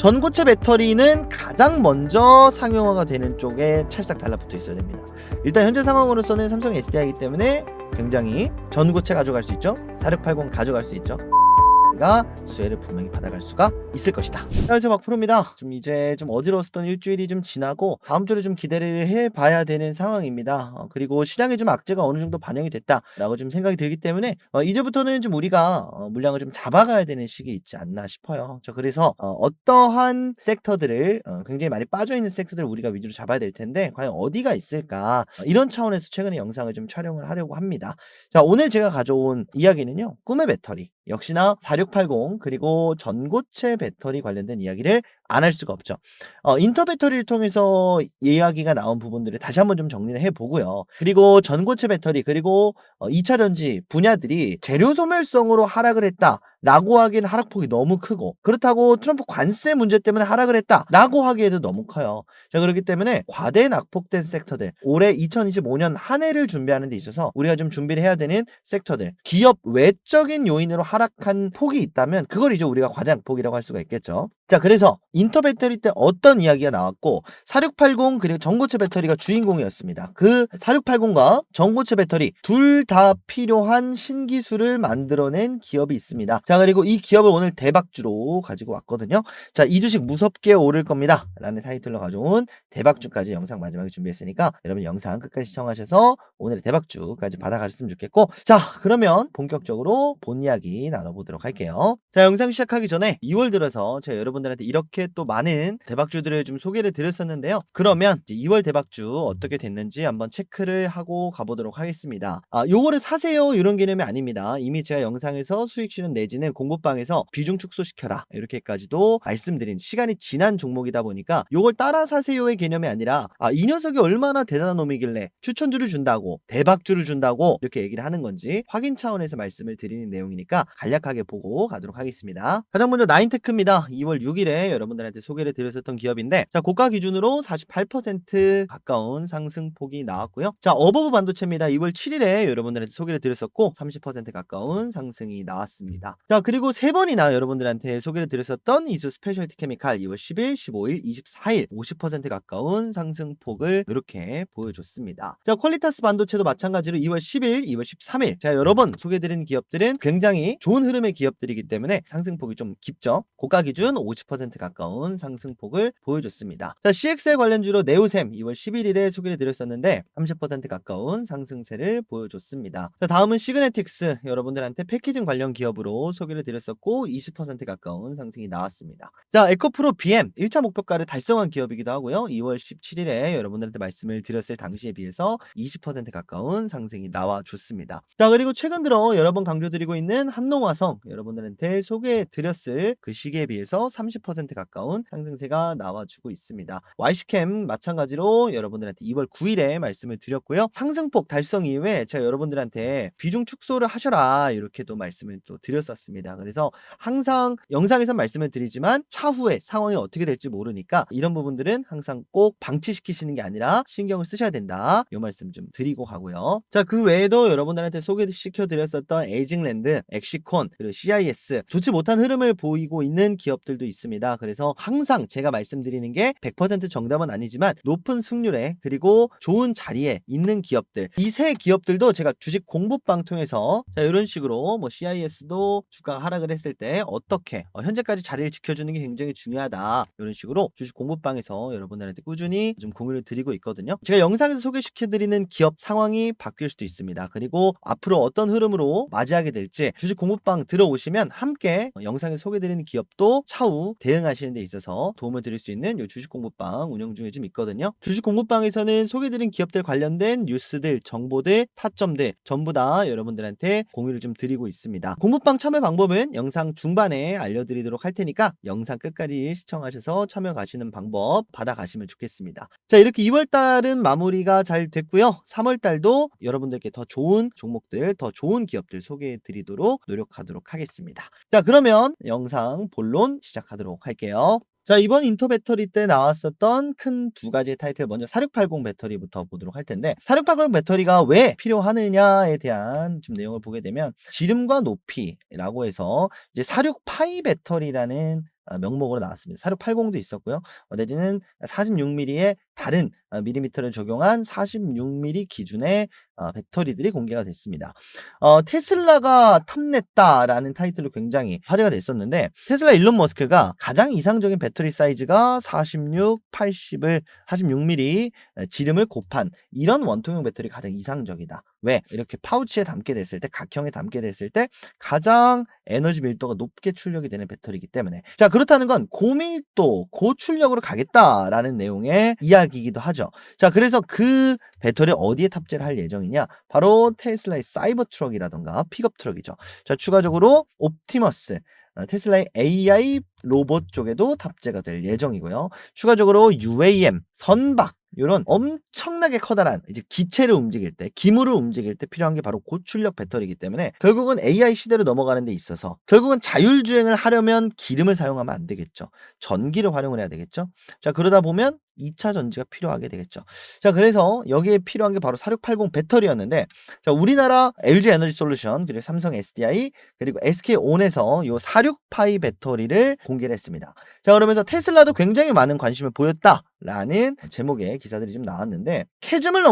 전고체 배터리는 가장 먼저 상용화가 되는 쪽에 찰싹 달라붙어 있어야 됩니다. 일단 현재 상황으로서는 삼성 SDI이기 때문에 굉장히 전고체 가져갈 수 있죠. 4680 가져갈 수 있죠. 가 수혜를 분명히 받아갈 수가 있을 것이다. 자, 그래서 막프로입니다. 좀 이제 좀 어지러웠던 일주일이 좀 지나고 다음 주를 좀 기대를 해봐야 되는 상황입니다. 그리고 시장에 좀 악재가 어느 정도 반영이 됐다라고 좀 생각이 들기 때문에 이제부터는 좀 우리가 물량을 좀 잡아가야 되는 시기 있지 않나 싶어요. 자, 그래서 어떠한 섹터들을 굉장히 많이 빠져 있는 섹터들을 우리가 위주로 잡아야 될 텐데 과연 어디가 있을까? 이런 차원에서 최근에 영상을 좀 촬영을 하려고 합니다. 자, 오늘 제가 가져온 이야기는요, 꿈의 배터리. 역시나 4680 그리고 전고체 배터리 관련된 이야기를 안 할 수가 없죠. 인터 배터리를 통해서 이야기가 나온 부분들을 다시 한번 좀 정리를 해 보고요. 그리고 전고체 배터리 그리고 2차 전지 분야들이 재료 소멸성으로 하락을 했다라고 하기에는 하락폭이 너무 크고, 그렇다고 트럼프 관세 문제 때문에 하락을 했다라고 하기에도 너무 커요. 자, 그렇기 때문에 과대 낙폭된 섹터들, 올해 2025년 한 해를 준비하는 데 있어서 우리가 좀 준비를 해야 되는 섹터들, 기업 외적인 요인으로 하락한 폭이 있다면 그걸 이제 우리가 과대 낙폭이라고 할 수가 있겠죠. 자, 그래서 인터 배터리 때 어떤 이야기가 나왔고 4680 그리고 전고체 배터리가 주인공이었습니다. 그 4680과 전고체 배터리 둘 다 필요한 신기술을 만들어낸 기업이 있습니다. 자, 그리고 이 기업을 오늘 대박주로 가지고 왔거든요. 자, 이 주식 무섭게 오를 겁니다 라는 타이틀로 가져온 대박주까지 영상 마지막에 준비했으니까 여러분 영상 끝까지 시청하셔서 오늘의 대박주까지 받아가셨으면 좋겠고, 자, 그러면 본격적으로 본 이야기 나눠보도록 할게요. 자, 영상 시작하기 전에 2월 들어서 제가 여러분들한테 이렇게 또 많은 대박주들을 좀 소개를 드렸었는데요. 그러면 이제 2월 대박주 어떻게 됐는지 한번 체크를 하고 가보도록 하겠습니다. 요거를 사세요 이런 개념이 아닙니다. 이미 제가 영상에서 수익 실현 내지는 공부방에서 비중 축소시켜라 이렇게까지도 말씀드린, 시간이 지난 종목이다 보니까 요걸 따라 사세요의 개념이 아니라 이 녀석이 얼마나 대단한 놈이길래 추천주를 준다고 대박주를 준다고 이렇게 얘기를 하는 건지 확인 차원에서 말씀을 드리는 내용이니까 간략하게 보고 가도록 하겠습니다. 가장 먼저 나인테크입니다. 2월 6일에 여러분들한테 소개를 드렸었던 기업인데, 자, 고가 기준으로 48% 가까운 상승폭이 나왔고요. 자, 어버브 반도체입니다. 2월 7일에 여러분들한테 소개를 드렸었고 30% 가까운 상승이 나왔습니다. 자, 그리고 세 번이나 여러분들한테 소개를 드렸었던 이수 스페셜티 케미칼 2월 10일, 15일, 24일 50% 가까운 상승폭을 이렇게 보여줬습니다. 자, 퀄리타스 반도체도 마찬가지로 2월 10일, 2월 13일 제가 여러 번 소개해드린 기업들은 굉장히 좋은 흐름의 기업들이기 때문에 상승폭이 좀 깊죠. 고가 기준 50% 가까운 상승폭을 보여줬습니다. 자, CXL 관련주로 네오셈 2월 11일에 소개를 드렸었는데 30% 가까운 상승세를 보여줬습니다. 자, 다음은 시그네틱스, 여러분들한테 패키징 관련 기업으로 소개를 드렸었고 20% 가까운 상승이 나왔습니다. 자, 에코프로 BM 1차 목표가를 달성한 기업이기도 하고요. 2월 17일에 여러분들한테 말씀을 드렸을 당시에 비해서 20% 가까운 상승이 나와줬습니다. 자, 그리고 최근 들어 여러 번 강조드리고 있는 한농화성, 여러분들한테 소개해드렸을 그 시기에 비해서 30% 가까운 상승세가 나와주고 있습니다. YC캠 마찬가지로 여러분들한테 2월 9일에 말씀을 드렸고요. 상승폭 달성 이후에 제가 여러분들한테 비중 축소를 하셔라 이렇게도 말씀을 또 드렸었습니다. 그래서 항상 영상에서 말씀을 드리지만 차후에 상황이 어떻게 될지 모르니까 이런 부분들은 항상 꼭 방치시키시는 게 아니라 신경을 쓰셔야 된다, 이 말씀 좀 드리고 가고요. 자, 그 외에도 여러분들한테 소개시켜 드렸었던 에이징랜드, 엑시콘, 그리고 CIS 좋지 못한 흐름을 보이고 있는 기업들도 있습니다. 그래서 항상 제가 말씀드리는 게 100% 정답은 아니지만 높은 승률에 그리고 좋은 자리에 있는 기업들, 이 세 기업들도 제가 주식 공부방 통해서 자, 이런 식으로 뭐 CIS도 주가 하락을 했을 때 어떻게 현재까지 자리를 지켜주는 게 굉장히 중요하다, 이런 식으로 주식 공부방에서 여러분들한테 꾸준히 좀 공유를 드리고 있거든요. 제가 영상에서 소개시켜드리는 기업 상황이 바뀔 수도 있습니다. 그리고 앞으로 어떤 흐름으로 맞이하게 될지 주식 공부방 들어오시면 함께 영상에서 소개드리는 기업도 차후 대응하시는 데 있어서 도움을 드릴 수 있는 이 주식 공부방 운영 중에 좀 있거든요. 주식 공부방에서는 소개드린 기업들 관련된 뉴스들, 정보들, 타점들 전부 다 여러분들한테 공유를 좀 드리고 있습니다. 공부방 참여 방법은 영상 중반에 알려드리도록 할 테니까 영상 끝까지 시청하셔서 참여 가시는 방법 받아가시면 좋겠습니다. 자, 이렇게 2월달은 마무리가 잘 됐고요. 3월달도 여러분들께 더 좋은 종목들, 더 좋은 기업들 소개해 드리도록 노력하도록 하겠습니다. 자, 그러면 영상 본론 시작하도록 할게요. 자, 이번 인터 배터리 때 나왔었던 큰 두 가지 타이틀, 먼저 4680 배터리부터 보도록 할 텐데, 4680 배터리가 왜 필요하느냐에 대한 좀 내용을 보게 되면 지름과 높이라고 해서 이제 46파이 배터리라는 명목으로 나왔습니다. 4680도 있었고요. 내지는 46mm의 다른 밀리미터를 적용한 46mm 기준의 배터리들이 공개가 됐습니다. 테슬라가 탐냈다라는 타이틀로 굉장히 화제가 됐었는데, 테슬라 일론 머스크가 가장 이상적인 배터리 사이즈가 46, 80을 46mm 지름을 곱한 이런 원통형 배터리 가장 이상적이다. 왜? 이렇게 파우치에 담게 됐을 때, 각형에 담게 됐을 때 가장 에너지 밀도가 높게 출력이 되는 배터리이기 때문에, 자, 그렇다는 건 고밀도 고출력으로 가겠다라는 내용의 이야기이기도 하죠. 자, 그래서 그 배터리 어디에 탑재를 할 예정이냐, 바로 테슬라의 사이버 트럭이라던가 픽업 트럭이죠. 자, 추가적으로 옵티머스, 테슬라의 AI 로봇 쪽에도 탑재가 될 예정이고요. 추가적으로 UAM, 선박, 이런 엄청나게 커다란 이제 기체를 움직일 때, 기물을 움직일 때 필요한 게 바로 고출력 배터리이기 때문에, 결국은 AI 시대로 넘어가는 데 있어서 결국은 자율주행을 하려면 기름을 사용하면 안 되겠죠. 전기를 활용을 해야 되겠죠. 자, 그러다 보면 2차 전지가 필요하게 되겠죠. 자, 그래서 여기에 필요한 게 바로 4680 배터리였는데, 자, 우리나라 LG 에너지 솔루션, 그리고 삼성 SDI, 그리고 SK온에서 요 46파이 배터리를 공개를 했습니다. 자, 그러면서 테슬라도 굉장히 많은 관심을 보였다라는 제목의 기사들이 좀 나왔는데, 캐즘을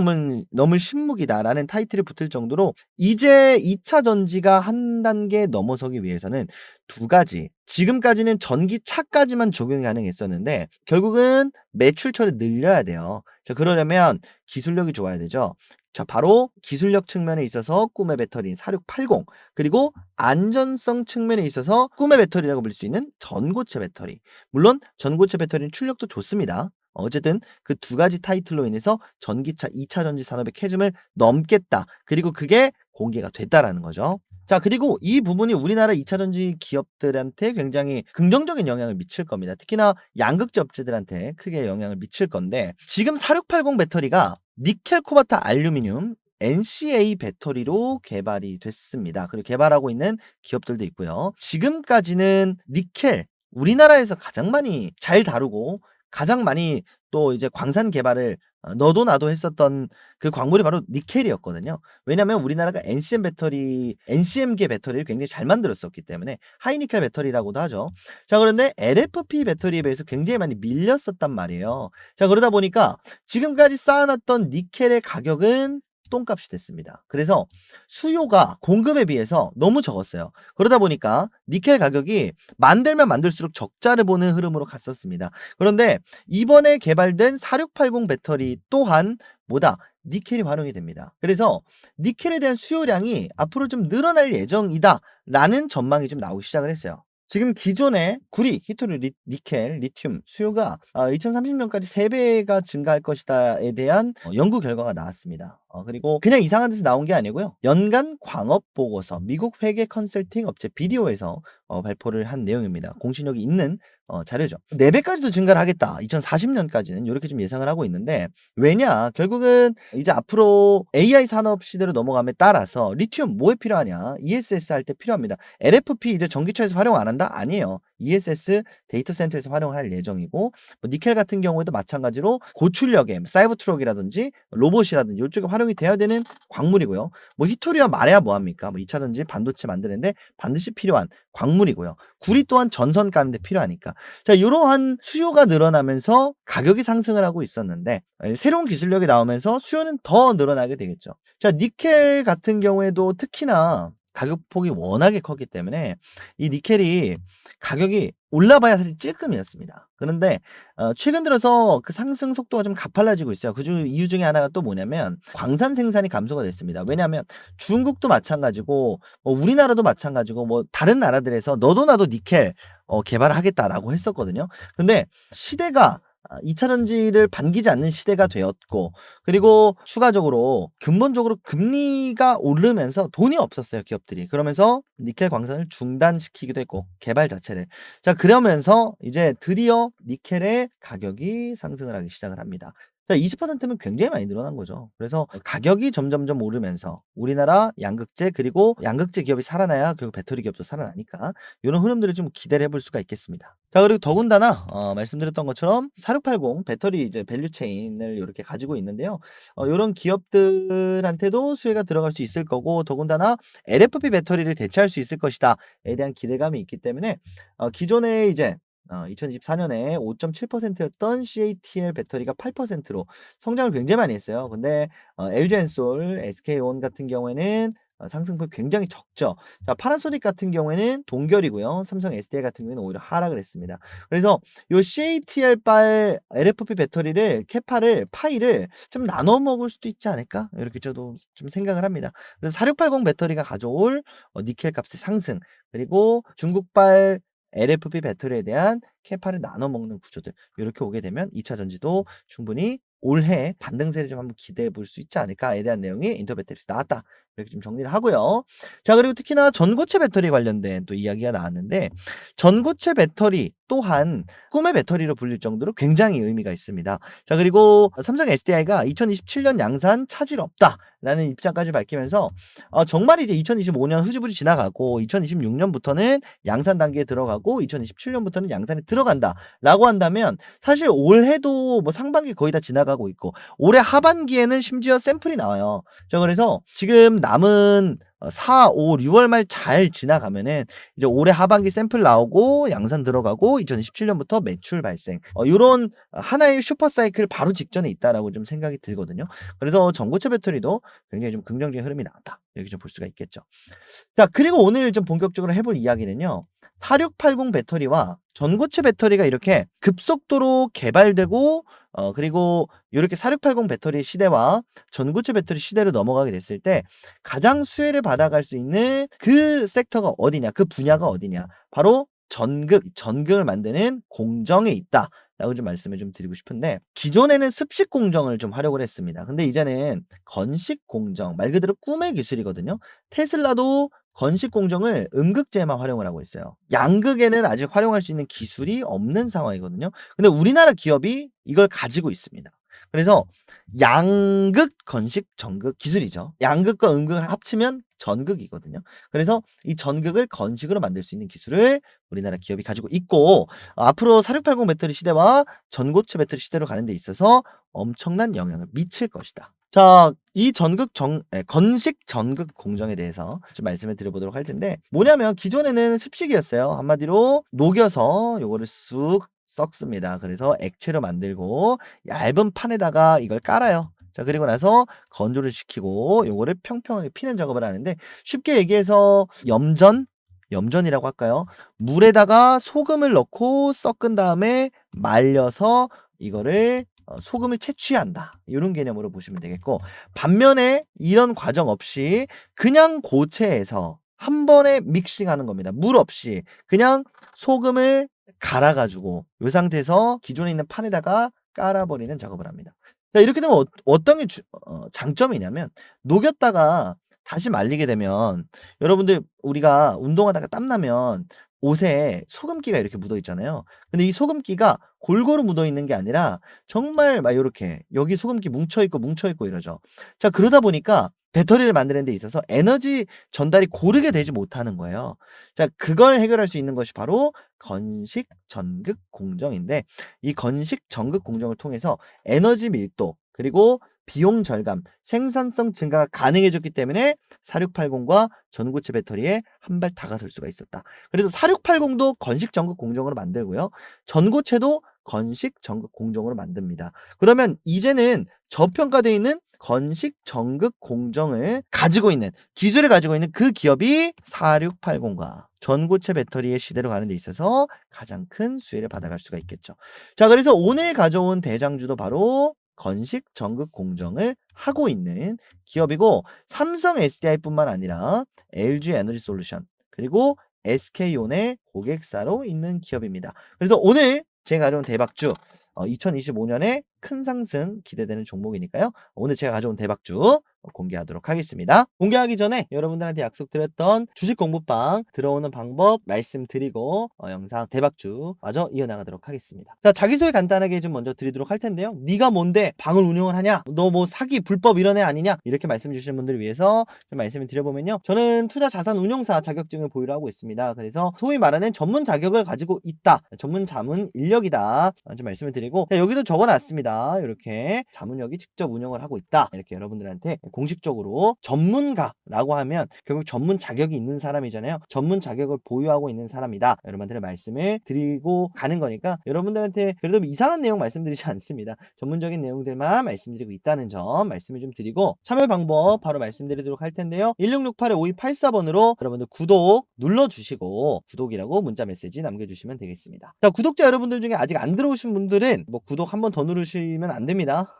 넘을 신무기다라는 타이틀이 붙을 정도로 이제 2차 전지가 한 단계 넘어서기 위해서는 두 가지, 지금까지는 전기차까지만 적용이 가능했었는데 결국은 매출처를 늘려야 돼요. 자, 그러려면 기술력이 좋아야 되죠. 자, 바로 기술력 측면에 있어서 꿈의 배터리인 4680, 그리고 안전성 측면에 있어서 꿈의 배터리라고 불릴 수 있는 전고체 배터리. 물론 전고체 배터리는 출력도 좋습니다. 어쨌든 그 두 가지 타이틀로 인해서 전기차 2차 전지 산업의 캐즘을 넘겠다. 그리고 그게 공개가 됐다라는 거죠. 자, 그리고 이 부분이 우리나라 2차 전지 기업들한테 굉장히 긍정적인 영향을 미칠 겁니다. 특히나 양극재 업체들한테 크게 영향을 미칠 건데, 지금 4680 배터리가 니켈, 코발트, 알루미늄, NCA 배터리로 개발이 됐습니다. 그리고 개발하고 있는 기업들도 있고요. 지금까지는 니켈, 우리나라에서 가장 많이 잘 다루고 가장 많이 또 이제 광산 개발을 너도 나도 했었던 그 광물이 바로 니켈이었거든요. 왜냐하면 우리나라가 NCM계 배터리를 굉장히 잘 만들었었기 때문에 하이니켈 배터리라고도 하죠. 자, 그런데 LFP 배터리에 비해서 굉장히 많이 밀렸었단 말이에요. 자, 그러다 보니까 지금까지 쌓아놨던 니켈의 가격은 똥값이 됐습니다. 그래서 수요가 공급에 비해서 너무 적었어요. 그러다 보니까 니켈 가격이 만들면 만들수록 적자를 보는 흐름으로 갔었습니다. 그런데 이번에 개발된 4680 배터리 또한 뭐다? 니켈이 활용이 됩니다. 그래서 니켈에 대한 수요량이 앞으로 좀 늘어날 예정이다라는 전망이 좀 나오기 시작을 했어요. 지금 기존의 구리, 히토리, 니켈, 리튬 수요가 2030년까지 3배가 증가할 것이다에 대한 연구 결과가 나왔습니다. 그리고 그냥 이상한 데서 나온 게 아니고요. 연간 광업 보고서, 미국 회계 컨설팅 업체 BDO에서 발표를 한 내용입니다. 공신력이 있는 자료죠. 4배까지도 증가를 하겠다. 2040년까지는 이렇게 좀 예상을 하고 있는데, 왜냐? 결국은 이제 앞으로 AI 산업 시대로 넘어감에 따라서 리튬 뭐에 필요하냐? ESS 할 때 필요합니다. LFP 이제 전기차에서 활용 안 한다? 아니에요. ESS 데이터 센터에서 활용을 할 예정이고, 뭐 니켈 같은 경우에도 마찬가지로 고출력의 사이버 트럭이라든지 로봇이라든지 이쪽에 활용이 돼야 되는 광물이고요. 뭐 히토리와 말해야 뭐합니까? 뭐 2차 전지 반도체 만드는데 반드시 필요한 광물이고요. 구리 또한 전선 까는데 필요하니까. 자, 이러한 수요가 늘어나면서 가격이 상승을 하고 있었는데, 새로운 기술력이 나오면서 수요는 더 늘어나게 되겠죠. 자, 니켈 같은 경우에도 특히나 가격 폭이 워낙에 컸기 때문에 이 니켈이 가격이 올라봐야 사실 찔끔이었습니다. 그런데 최근 들어서 그 상승 속도가 좀 가팔라지고 있어요. 이유 중에 하나가 또 뭐냐면 광산 생산이 감소가 됐습니다. 왜냐하면 중국도 마찬가지고 우리나라도 마찬가지고 뭐 다른 나라들에서 너도 나도 니켈 개발을 하겠다라고 했었거든요. 근데 시대가 2차 전지를 반기지 않는 시대가 되었고, 그리고 추가적으로 근본적으로 금리가 오르면서 돈이 없었어요, 기업들이. 그러면서 니켈 광산을 중단시키기도 했고, 개발 자체를. 자, 그러면서 이제 드디어 니켈의 가격이 상승을 하기 시작을 합니다. 자, 20%면 굉장히 많이 늘어난 거죠. 그래서 가격이 점점점 오르면서 우리나라 양극재, 그리고 양극재 기업이 살아나야 결국 배터리 기업도 살아나니까 이런 흐름들을 좀 기대를 해볼 수가 있겠습니다. 자, 그리고 더군다나 말씀드렸던 것처럼 4680 배터리 이제 밸류체인을 이렇게 가지고 있는데요. 요런 기업들한테도 수혜가 들어갈 수 있을 거고, 더군다나 LFP 배터리를 대체할 수 있을 것이다에 대한 기대감이 있기 때문에 기존에 이제 2024년에 5.7%였던 CATL 배터리가 8%로 성장을 굉장히 많이 했어요. 근데 LG엔솔, SK온 같은 경우에는 상승폭이 굉장히 적죠. 자, 파나소닉 같은 경우에는 동결이고요. 삼성 SDI 같은 경우에는 오히려 하락을 했습니다. 그래서 요 CATL LFP 배터리를 캐파를 파이를 좀 나눠 먹을 수도 있지 않을까? 이렇게 저도 좀 생각을 합니다. 그래서 4680 배터리가 가져올 니켈 값의 상승, 그리고 중국발 LFP 배터리에 대한 캐파를 나눠 먹는 구조들, 이렇게 오게 되면 2차 전지도 충분히 올해 반등세를 좀 한번 기대해 볼 수 있지 않을까에 대한 내용이 인터 배터리에서 나왔다. 이렇게 좀 정리를 하고요. 자, 그리고 특히나 전고체 배터리 관련된 또 이야기가 나왔는데, 전고체 배터리 또한 꿈의 배터리로 불릴 정도로 굉장히 의미가 있습니다. 자, 그리고 삼성 SDI가 2027년 양산 차질 없다라는 입장까지 밝히면서 정말 이제 2025년 흐지부지 지나가고 2026년부터는 양산 단계에 들어가고 2027년부터는 양산에 들어간다라고 한다면, 사실 올해도 뭐 상반기 거의 다 지나가고 있고 올해 하반기에는 심지어 샘플이 나와요. 자, 그래서 지금 남은 4, 5, 6월 말 잘 지나가면은 이제 올해 하반기 샘플 나오고 양산 들어가고 2027년부터 매출 발생, 요런 하나의 슈퍼 사이클 바로 직전에 있다라고 좀 생각이 들거든요. 그래서 전고체 배터리도 굉장히 좀 긍정적인 흐름이 나왔다, 이렇게 좀 볼 수가 있겠죠. 자, 그리고 오늘 좀 본격적으로 해볼 이야기는요, 4680 배터리와 전고체 배터리가 이렇게 급속도로 개발되고 그리고 요렇게 4680 배터리 시대와 전고체 배터리 시대로 넘어가게 됐을 때 가장 수혜를 받아갈 수 있는 그 섹터가 어디냐, 그 분야가 어디냐, 바로 전극을 만드는 공정에 있다 라고 좀 말씀을 좀 드리고 싶은데, 기존에는 습식 공정을 좀 활용을 했습니다. 근데 이제는 건식 공정, 말 그대로 꿈의 기술이거든요. 테슬라도 건식 공정을 음극재에만 활용을 하고 있어요. 양극에는 아직 활용할 수 있는 기술이 없는 상황이거든요. 근데 우리나라 기업이 이걸 가지고 있습니다. 그래서 양극, 건식, 전극 기술이죠. 양극과 음극을 합치면 전극이거든요. 그래서 이 전극을 건식으로 만들 수 있는 기술을 우리나라 기업이 가지고 있고, 앞으로 4680 배터리 시대와 전고체 배터리 시대로 가는 데 있어서 엄청난 영향을 미칠 것이다. 자, 이 건식 전극 공정에 대해서 좀 말씀을 드려보도록 할 텐데, 뭐냐면 기존에는 습식이었어요. 한마디로 녹여서 요거를 쑥 썩습니다. 그래서 액체로 만들고 얇은 판에다가 이걸 깔아요. 자, 그리고 나서 건조를 시키고 요거를 평평하게 피는 작업을 하는데, 쉽게 얘기해서 염전이라고 할까요? 물에다가 소금을 넣고 섞은 다음에 말려서 이거를 소금을 채취한다, 이런 개념으로 보시면 되겠고, 반면에 이런 과정 없이 그냥 고체에서 한 번에 믹싱하는 겁니다. 물 없이 그냥 소금을 갈아 가지고 이 상태에서 기존에 있는 판에다가 깔아버리는 작업을 합니다. 자, 이렇게 되면 어떤 게 장점이냐면, 녹였다가 다시 말리게 되면, 여러분들 우리가 운동하다가 땀나면 옷에 소금기가 이렇게 묻어 있잖아요. 근데 이 소금기가 골고루 묻어 있는 게 아니라 정말 막 요렇게 여기 소금기 뭉쳐 있고 이러죠. 자, 그러다 보니까 배터리를 만드는 데 있어서 에너지 전달이 고르게 되지 못하는 거예요. 자, 그걸 해결할 수 있는 것이 바로 건식 전극 공정인데, 이 건식 전극 공정을 통해서 에너지 밀도, 그리고 비용 절감, 생산성 증가가 가능해졌기 때문에 4680과 전고체 배터리에 한 발 다가설 수가 있었다. 그래서 4680도 건식 전극 공정으로 만들고요, 전고체도 건식 전극 공정으로 만듭니다. 그러면 이제는 저평가되어 있는 건식 전극 공정을 가지고 있는, 기술을 가지고 있는 그 기업이 4680과 전고체 배터리의 시대로 가는 데 있어서 가장 큰 수혜를 받아갈 수가 있겠죠. 자, 그래서 오늘 가져온 대장주도 바로 건식 전극 공정을 하고 있는 기업이고, 삼성 SDI뿐만 아니라 LG 에너지 솔루션, 그리고 SK온의 고객사로 있는 기업입니다. 그래서 오늘 제가 가져온 대박주, 2025년에 큰 상승 기대되는 종목이니까요, 오늘 제가 가져온 대박주 공개하도록 하겠습니다. 공개하기 전에 여러분들한테 약속드렸던 주식 공부방 들어오는 방법 말씀드리고 영상 대박주 마저 이어나가도록 하겠습니다. 자, 자기소개 간단하게 좀 먼저 드리도록 할 텐데요, 네가 뭔데 방을 운영을 하냐, 너 뭐 사기 불법 이런 애 아니냐, 이렇게 말씀 주시는 분들을 위해서 좀 말씀을 드려보면요, 저는 투자 자산 운용사 자격증을 보유를 하고 있습니다. 그래서 소위 말하는 전문 자격을 가지고 있다, 전문 자문 인력이다, 좀 말씀을 드리고, 자, 여기도 적어놨습니다. 이렇게 자문력이 직접 운영을 하고 있다, 이렇게 여러분들한테 공식적으로 전문가라고 하면 결국 전문 자격이 있는 사람이잖아요. 전문 자격을 보유하고 있는 사람이다. 여러분들의 말씀을 드리고 가는 거니까 여러분들한테 그래도 이상한 내용 말씀드리지 않습니다. 전문적인 내용들만 말씀드리고 있다는 점 말씀을 좀 드리고 참여 방법 바로 말씀드리도록 할 텐데요. 1668-5284번으로 여러분들 구독 눌러주시고 구독이라고 문자 메시지 남겨주시면 되겠습니다. 자, 구독자 여러분들 중에 아직 안 들어오신 분들은 뭐 구독 한번 더 누르시면 안 됩니다.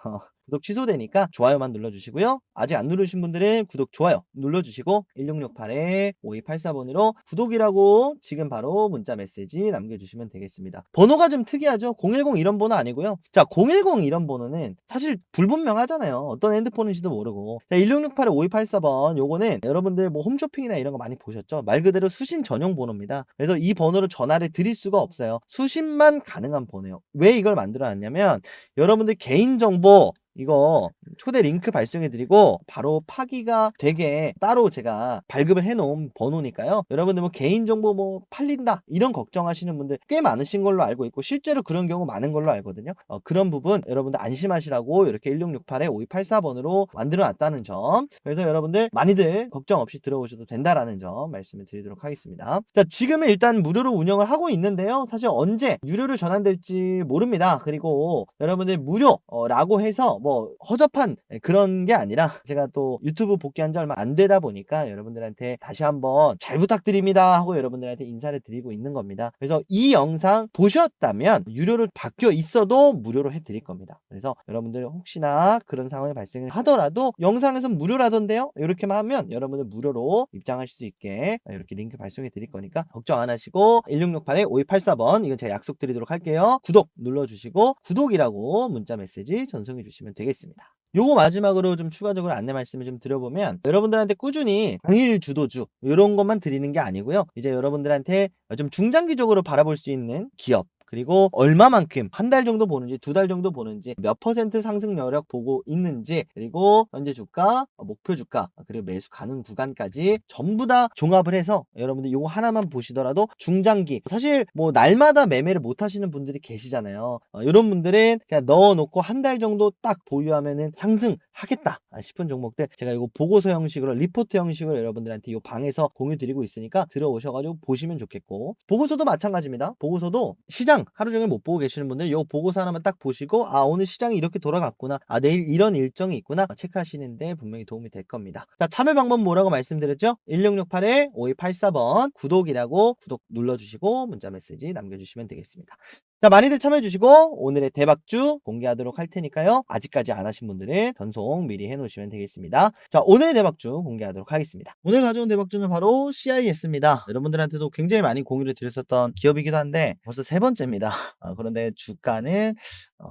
구독 취소되니까 좋아요만 눌러주시고요. 아직 안 누르신 분들은 구독, 좋아요 눌러주시고 1668-5284번으로 구독이라고 지금 바로 문자 메시지 남겨주시면 되겠습니다. 번호가 좀 특이하죠? 010 이런 번호 아니고요. 자, 010 이런 번호는 사실 불분명하잖아요. 어떤 핸드폰인지도 모르고. 자, 1668-5284번 요거는 여러분들 뭐 홈쇼핑이나 이런 거 많이 보셨죠? 말 그대로 수신 전용 번호입니다. 그래서 이 번호로 전화를 드릴 수가 없어요. 수신만 가능한 번호예요. 왜 이걸 만들어 놨냐면 여러분들 개인정보 이거 초대 링크 발송해 드리고 바로 파기가 되게 따로 제가 발급을 해 놓은 번호니까요. 여러분들 뭐 개인정보 뭐 팔린다 이런 걱정하시는 분들 꽤 많으신 걸로 알고 있고 실제로 그런 경우 많은 걸로 알거든요. 그런 부분 여러분들 안심하시라고 이렇게 1668-5284번으로 만들어 놨다는 점, 그래서 여러분들 많이들 걱정 없이 들어오셔도 된다라는 점 말씀을 드리도록 하겠습니다. 자, 지금은 일단 무료로 운영을 하고 있는데요. 사실 언제 유료로 전환될지 모릅니다. 그리고 여러분들 무료라고 해서 뭐 허접한 그런 게 아니라 제가 또 유튜브 복귀한 지 얼마 안 되다 보니까 여러분들한테 다시 한번 잘 부탁드립니다 하고 여러분들한테 인사를 드리고 있는 겁니다. 그래서 이 영상 보셨다면 유료로 바뀌어 있어도 무료로 해드릴 겁니다. 그래서 여러분들 혹시나 그런 상황이 발생을 하더라도 영상에서 무료라던데요? 이렇게만 하면 여러분들 무료로 입장하실 수 있게 이렇게 링크 발송해 드릴 거니까 걱정 안 하시고 1668-5284번 이건 제가 약속드리도록 할게요. 구독 눌러주시고 구독이라고 문자 메시지 전송해 주시면 되겠습니다. 요거 마지막으로 좀 추가적으로 안내 말씀을 좀 드려보면 여러분들한테 꾸준히 당일 주도주 이런 것만 드리는 게 아니고요. 이제 여러분들한테 좀 중장기적으로 바라볼 수 있는 기업, 그리고 얼마만큼 한 달 정도 보는지 두 달 정도 보는지 몇 % 상승 여력 보고 있는지, 그리고 현재 주가, 목표 주가, 그리고 매수 가능 구간까지 전부 다 종합을 해서 여러분들 요거 하나만 보시더라도 중장기, 사실 뭐 날마다 매매를 못 하시는 분들이 계시잖아요. 이런 분들은 그냥 넣어놓고 한 달 정도 딱 보유하면은 상승하겠다 싶은 종목들 제가 이거 보고서 형식으로 리포트 형식으로 여러분들한테 요 방에서 공유 드리고 있으니까 들어오셔가지고 보시면 좋겠고, 보고서도 마찬가지입니다. 보고서도 시장 하루 종일 못 보고 계시는 분들 요 보고서 하나만 딱 보시고 아 오늘 시장이 이렇게 돌아갔구나, 아 내일 이런 일정이 있구나 체크하시는데 분명히 도움이 될 겁니다. 자, 참여 방법 뭐라고 말씀드렸죠? 1668-5284번 구독이라고 구독 눌러주시고 문자 메시지 남겨주시면 되겠습니다. 자, 많이들 참여해주시고 오늘의 대박주 공개하도록 할 테니까요. 아직까지 안 하신 분들은 전송 미리 해놓으시면 되겠습니다. 자, 오늘의 대박주 공개하도록 하겠습니다. 오늘 가져온 대박주는 바로 CIS입니다. 여러분들한테도 굉장히 많이 공유를 드렸었던 기업이기도 한데 벌써 세 번째입니다. 그런데 주가는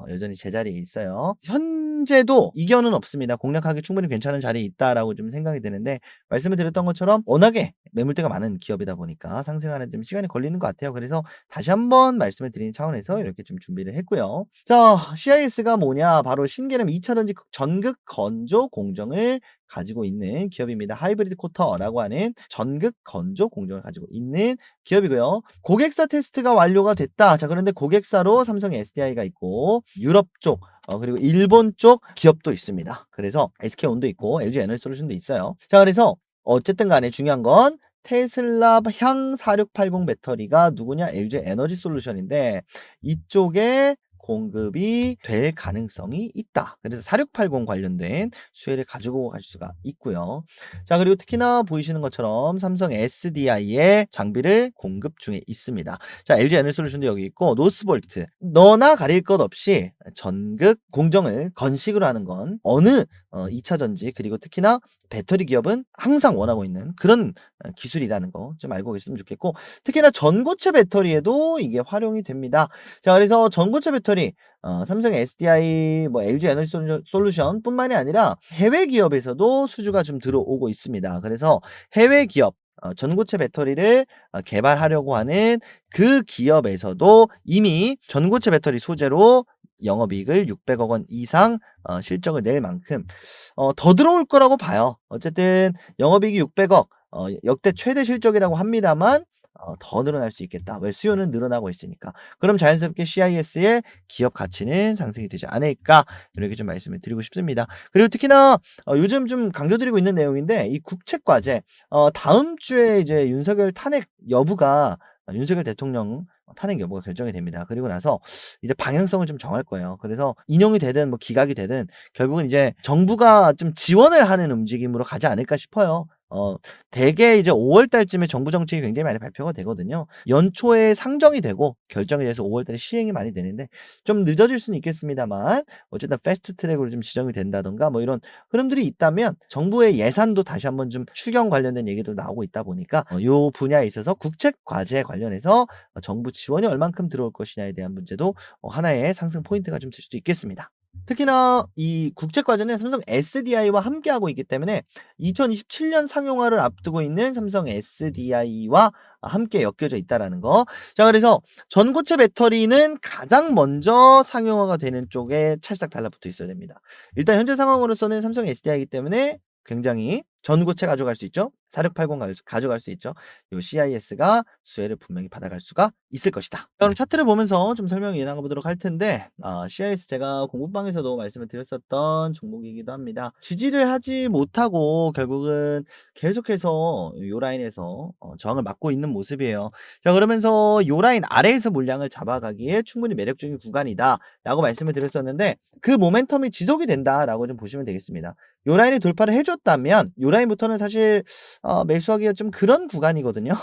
여전히 제자리에 있어요. 현재도 이견은 없습니다. 공략하기 충분히 괜찮은 자리에 있다라고 좀 생각이 드는데 말씀을 드렸던 것처럼 워낙에 매물대가 많은 기업이다 보니까 상승하는 좀 시간이 걸리는 것 같아요. 그래서 다시 한번 말씀을 드리는 차원에서 이렇게 좀 준비를 했고요. 자, CIS가 뭐냐? 바로 신개념 2차전지 전극 건조 공정을 가지고 있는 기업입니다. 하이브리드 코터라고 하는 전극 건조 공정을 가지고 있는 기업이고요. 고객사 테스트가 완료가 됐다. 자, 그런데 고객사로 삼성 SDI가 있고 유럽 쪽 그리고 일본 쪽 기업도 있습니다. 그래서 SK온도 있고 LG 에너지솔루션도 있어요. 자, 그래서 어쨌든 간에 중요한 건 테슬라 향 4680 배터리가 누구냐? LG 에너지솔루션인데 이쪽에 공급이 될 가능성이 있다. 그래서 4680 관련된 수혜를 가지고 갈 수가 있고요. 자, 그리고 특히나 보이시는 것처럼 삼성 SDI의 장비를 공급 중에 있습니다. 자, LG 에너지솔루션도 여기 있고 노스볼트, 너나 가릴 것 없이 전극 공정을 건식으로 하는 건 어느 2차 전지 그리고 특히나 배터리 기업은 항상 원하고 있는 그런 기술이라는 거 좀 알고 계시면 좋겠고, 특히나 전고체 배터리에도 이게 활용이 됩니다. 자, 그래서 전고체 배터리 삼성 SDI 뭐 LG 에너지 솔루션 뿐만이 아니라 해외 기업에서도 수주가 좀 들어오고 있습니다. 그래서 해외 기업 전고체 배터리를 개발하려고 하는 그 기업에서도 이미 전고체 배터리 소재로 영업이익을 600억 원 이상 실적을 낼 만큼 더 들어올 거라고 봐요. 어쨌든 영업이익이 600억 역대 최대 실적이라고 합니다만 더 늘어날 수 있겠다. 왜 수요는 늘어나고 있으니까. 그럼 자연스럽게 CIS의 기업 가치는 상승이 되지 않을까 이렇게 좀 말씀을 드리고 싶습니다. 그리고 특히나 요즘 좀 강조드리고 있는 내용인데 이 국책 과제 다음 주에 이제 윤석열 탄핵 여부가 윤석열 대통령 탄핵 여부가 결정이 됩니다. 그리고 나서 이제 방향성을 좀 정할 거예요. 그래서 인용이 되든 뭐 기각이 되든 결국은 이제 정부가 좀 지원을 하는 움직임으로 가지 않을까 싶어요. 대개 이제 5월 달쯤에 정부 정책이 굉장히 많이 발표가 되거든요. 연초에 상정이 되고 결정이 돼서 5월 달에 시행이 많이 되는데 좀 늦어질 수는 있겠습니다만 어쨌든 패스트 트랙으로 좀 지정이 된다든가 뭐 이런 흐름들이 있다면 정부의 예산도 다시 한번 좀 추경 관련된 얘기도 나오고 있다 보니까 요 분야에 있어서 국책 과제 관련해서 정부 지원이 얼만큼 들어올 것이냐에 대한 문제도 하나의 상승 포인트가 좀 될 수도 있겠습니다. 특히나 이 국책 과제는 삼성 SDI와 함께하고 있기 때문에 2027년 상용화를 앞두고 있는 삼성 SDI와 함께 엮여져 있다라는 거. 자, 그래서 전고체 배터리는 가장 먼저 상용화가 되는 쪽에 찰싹 달라붙어 있어야 됩니다. 일단 현재 상황으로서는 삼성 SDI이기 때문에 굉장히 전고체 가져갈 수 있죠. 4680 가져갈 수 있죠. 요 CIS가 수혜를 분명히 받아갈 수가 있을 것이다. 자, 그럼 차트를 보면서 좀 설명을 이어나가 보도록 할 텐데 CIS 제가 공부방에서도 말씀을 드렸었던 종목이기도 합니다. 지지를 하지 못하고 결국은 계속해서 요 라인에서 저항을 맞고 있는 모습이에요. 자, 그러면서 요 라인 아래에서 물량을 잡아가기에 충분히 매력적인 구간이다라고 말씀을 드렸었는데 그 모멘텀이 지속이 된다라고 좀 보시면 되겠습니다. 요 라인을 돌파를 해 줬다면 요 라인부터는 사실 매수하기가 좀 그런 구간이거든요.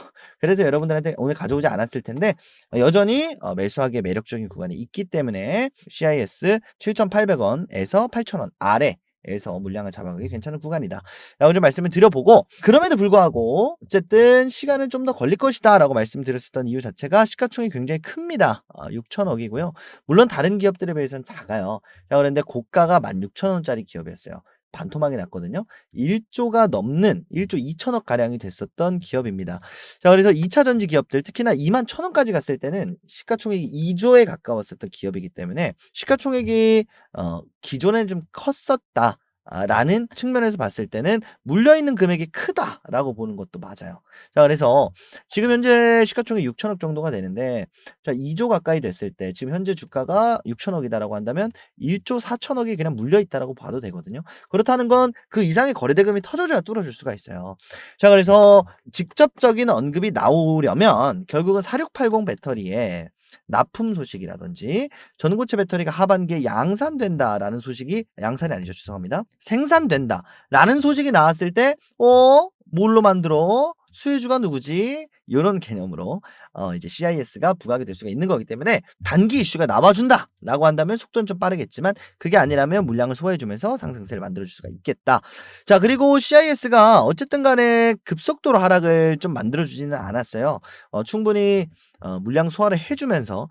그래서 여러분들한테 오늘 가져오지 않았을 텐데 여전히 매수하기에 매력적인 구간이 있기 때문에 CIS 7,800 원에서 8,000 원 아래에서 물량을 잡아가기 괜찮은 구간이다 라고 좀 말씀을 드려보고 그럼에도 불구하고 어쨌든 시간은 좀 더 걸릴 것이다 라고 말씀드렸었던 이유 자체가 시가총액이 굉장히 큽니다. 6천억이고요. 물론 다른 기업들에 비해서는 작아요. 자, 그런데 고가가 16,000원짜리 기업이었어요. 반토막이 났거든요. 1조가 넘는 1조 2천억 가량이 됐었던 기업입니다. 자, 그래서 2차 전지 기업들 특히나 21,000원까지 갔을 때는 시가총액이 2조에 가까웠었던 기업이기 때문에 시가총액이 기존에는 좀 컸었다. 라는 측면에서 봤을 때는 물려있는 금액이 크다라고 보는 것도 맞아요. 자, 그래서 지금 현재 시가총액 6천억 정도가 되는데 자, 2조 가까이 됐을 때 지금 현재 주가가 6천억이다라고 한다면 1조 4천억이 그냥 물려있다라고 봐도 되거든요. 그렇다는 건 그 이상의 거래대금이 터져줘야 뚫어줄 수가 있어요. 자, 그래서 직접적인 언급이 나오려면 결국은 4680 배터리에 납품 소식이라든지 전고체 배터리가 하반기에 양산된다라는 소식이 양산이 아니죠. 죄송합니다. 생산된다라는 소식이 나왔을 때 뭘로 만들어? 수혜주가 누구지? 요런 개념으로 이제 CIS가 부각이 될 수가 있는 거기 때문에 단기 이슈가 나와준다라고 한다면 속도는 좀 빠르겠지만 그게 아니라면 물량을 소화해 주면서 상승세를 만들어 줄 수가 있겠다. 자, 그리고 CIS가 어쨌든 간에 급속도로 하락을 좀 만들어 주지는 않았어요. 충분히 물량 소화를 해 주면서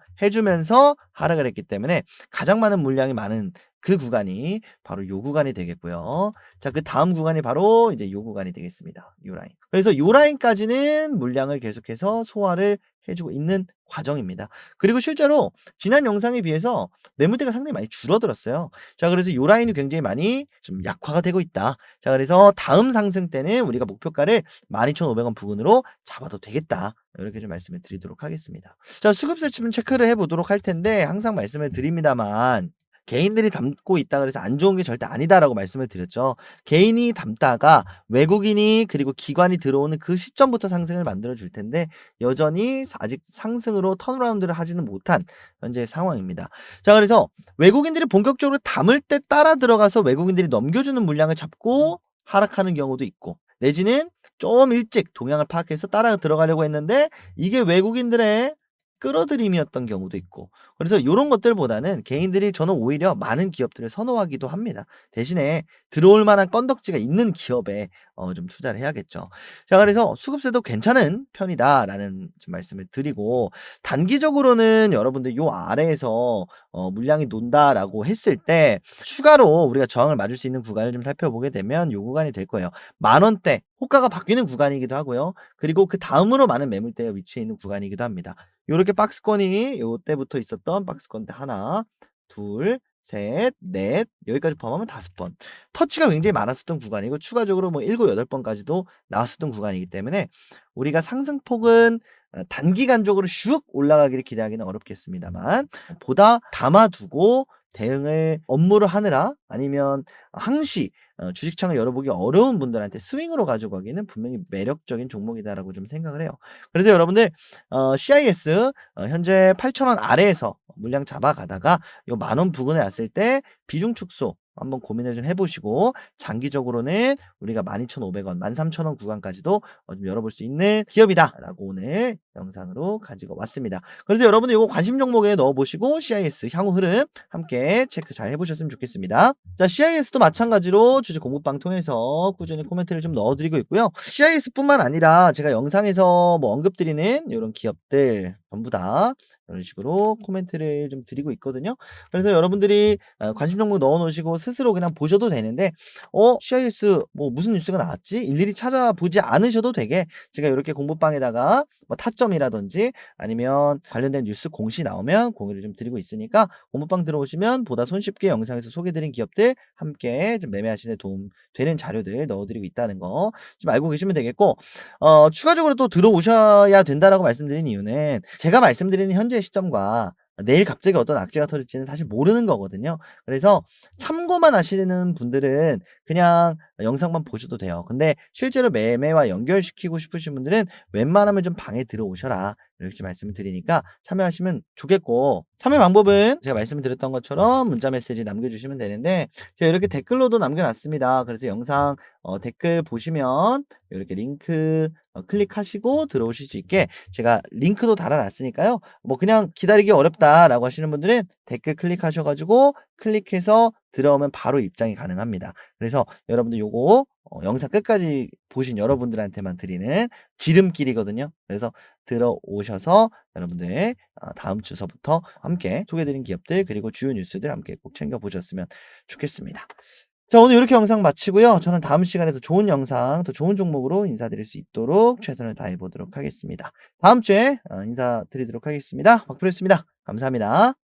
하락을 했기 때문에 가장 많은 물량이 많은 그 구간이 바로 요 구간이 되겠고요. 자, 그다음 구간이 바로 이제 요 구간이 되겠습니다. 요 라인. 그래서 요 라인까지는 물량을 계속해서 소화를 해 주고 있는 과정입니다. 그리고 실제로 지난 영상에 비해서 매물대가 상당히 많이 줄어들었어요. 자, 그래서 요 라인이 굉장히 많이 좀 약화가 되고 있다. 자, 그래서 다음 상승 때는 우리가 목표가를 12,500원 부근으로 잡아도 되겠다. 이렇게 좀 말씀을 드리도록 하겠습니다. 자, 수급세 좀 체크를 해 보도록 할 텐데 항상 말씀을 드립니다만 개인들이 담고 있다 그래서 안 좋은 게 절대 아니다라고 말씀을 드렸죠. 개인이 담다가 외국인이 그리고 기관이 들어오는 그 시점부터 상승을 만들어 줄 텐데 여전히 아직 상승으로 턴어라운드를 하지는 못한 현재 상황입니다. 자, 그래서 외국인들이 본격적으로 담을 때 따라 들어가서 외국인들이 넘겨주는 물량을 잡고 하락하는 경우도 있고 내지는 좀 일찍 동향을 파악해서 따라 들어가려고 했는데 이게 외국인들의 끌어들임이었던 경우도 있고 그래서 요런 것들보다는 개인들이 저는 오히려 많은 기업들을 선호하기도 합니다. 대신에 들어올 만한 건덕지가 있는 기업에 좀 투자를 해야겠죠. 자, 그래서 수급세도 괜찮은 편이다라는 좀 말씀을 드리고 단기적으로는 여러분들 요 아래에서 물량이 논다라고 했을 때 추가로 우리가 저항을 맞을 수 있는 구간을 좀 살펴보게 되면 요 구간이 될 거예요. 10,000원대 호가가 바뀌는 구간이기도 하고요. 그리고 그다음으로 많은 매물대가 위치해 있는 구간이기도 합니다. 요렇게 박스권이 요때부터 있었던 박스권대 하나, 둘, 셋, 넷 여기까지 포함하면 5번. 터치가 굉장히 많았었던 구간이고 추가적으로 뭐 7, 8번까지도 나왔었던 구간이기 때문에 우리가 상승폭은 단기간적으로 슉 올라가기를 기대하기는 어렵겠습니다만 보다 담아두고 대응을 업무를 하느라 아니면 항시 주식창을 열어보기 어려운 분들한테 스윙으로 가지고 가기는 분명히 매력적인 종목이다라고 좀 생각을 해요. 그래서 여러분들 CIS 현재 8,000원 아래에서 물량 잡아가다가 요 10,000원 부근에 왔을 때 비중 축소 한번 고민을 좀 해 보시고 장기적으로는 우리가 12,500원, 13,000원 구간까지도 좀 열어볼 수 있는 기업이다라고 오늘 영상으로 가지고 왔습니다. 그래서 여러분들 요거 관심 종목에 넣어 보시고 CIS 향후 흐름 함께 체크 잘 해 보셨으면 좋겠습니다. 자, CIS도 마찬가지로 주식 공부방 통해서 꾸준히 코멘트를 좀 넣어 드리고 있고요. CIS뿐만 아니라 제가 영상에서 뭐 언급드리는 요런 기업들 전부 다 이런 식으로 코멘트를 좀 드리고 있거든요. 그래서 여러분들이 관심 종목 넣어 놓으시고 스스로 그냥 보셔도 되는데 CIS 뭐 무슨 뉴스가 나왔지? 일일이 찾아보지 않으셔도 되게 제가 요렇게 공부방에다가 뭐 타점이라든지 아니면 관련된 뉴스 공시 나오면 공유를 좀 드리고 있으니까 공부방 들어오시면 보다 손쉽게 영상에서 소개해 드린 기업들 함께 좀 매매하시는 데 도움 되는 자료들 넣어 드리고 있다는 거 좀 알고 계시면 되겠고 추가적으로 또 들어오셔야 된다라고 말씀드린 이유는 제가 말씀드리는 현재 시점과 내일 갑자기 어떤 악재가 터질지는 사실 모르는 거거든요. 그래서 참고만 하시는 분들은 그냥 영상만 보셔도 돼요. 근데 실제로 매매와 연결시키고 싶으신 분들은 웬만하면 좀 방에 들어오셔라. 이렇게 말씀을 드리니까 참여하시면 좋겠고 참여 방법은 제가 말씀을 드렸던 것처럼 문자 메시지 남겨주시면 되는데 제가 이렇게 댓글로도 남겨놨습니다. 그래서 영상 댓글 보시면 이렇게 링크 클릭하시고 들어오실 수 있게 제가 링크도 달아놨으니까요. 뭐 그냥 기다리기 어렵다라고 하시는 분들은 댓글 클릭하셔가지고 클릭해서 들어오면 바로 입장이 가능합니다. 그래서 여러분들 요거 영상 끝까지 보신 여러분들한테만 드리는 지름길이거든요. 그래서 들어오셔서 여러분들 다음 주서부터 함께 소개해드린 기업들 그리고 주요 뉴스들 함께 꼭 챙겨보셨으면 좋겠습니다. 자, 오늘 이렇게 영상 마치고요. 저는 다음 시간에 더 좋은 영상, 더 좋은 종목으로 인사드릴 수 있도록 최선을 다해 보도록 하겠습니다. 다음 주에 인사드리도록 하겠습니다. 박프로였습니다. 감사합니다.